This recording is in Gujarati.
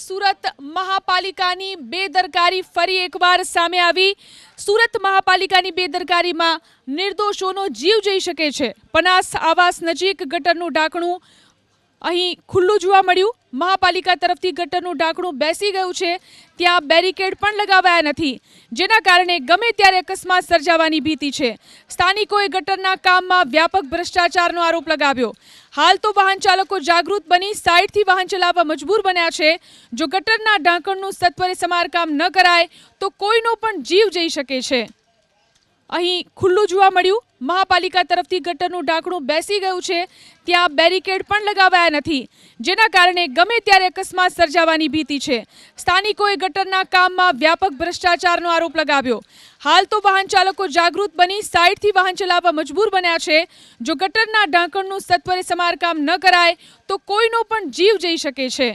સુરત મહાપાલિકાની બેદરકારી ફરી એકવાર સામે આવી। સુરત મહાપાલિકાની બેદરકારીમાં નિર્દોષોનો જીવ જઈ શકે છે। પનાસ આવાસ નજીક ગટરનું ઢાંકણું અહીં ખુલ્લું જોવા મળ્યું। મહાપાલિકા તરફથી ગટરનું ઢાંકણું બેસી ગયું છે, ત્યાં બેરિકેડ પણ લગાવાયા નથી, જેના કારણે ગમે ત્યારે અકસ્માત સર્જાવાની ભીતિ છે। સ્થાનિકોએ ગટરના કામમાં વ્યાપક ભ્રષ્ટાચારનો આરોપ લગાવ્યો। હાલ તો વાહન ચાલકો જાગૃત બની સાઈડથી વાહન ચલાવવા મજબૂર બન્યા છે। જો ગટરના ઢાંકણનું સત્વરે સમારકામ ન કરાય તો કોઈનો પણ જીવ જઈ શકે છે। અહીં ખુલ્લું જોવા મળ્યું। મહાપાલિકા તરફથી ગટરનું ઢાંકણું બેસી ગયું છે, ત્યાં બેરિકેડ પણ લગાવાયા નથી, જેના કારણે ગમે ત્યારે અકસ્માત સર્જાવાની ભીતિ છે। સ્થાનિકોએ ગટરના કામમાં વ્યાપક ભ્રષ્ટાચારનો આરોપ લગાવ્યો। હાલ તો વાહન ચાલકો જાગૃત બની સાઈડથી વાહન ચલાવવા મજબૂર બન્યા છે। જો ગટરના ઢાંકણનું સત્વરે સમારકામ ન કરાય તો કોઈનો પણ જીવ જઈ શકે છે।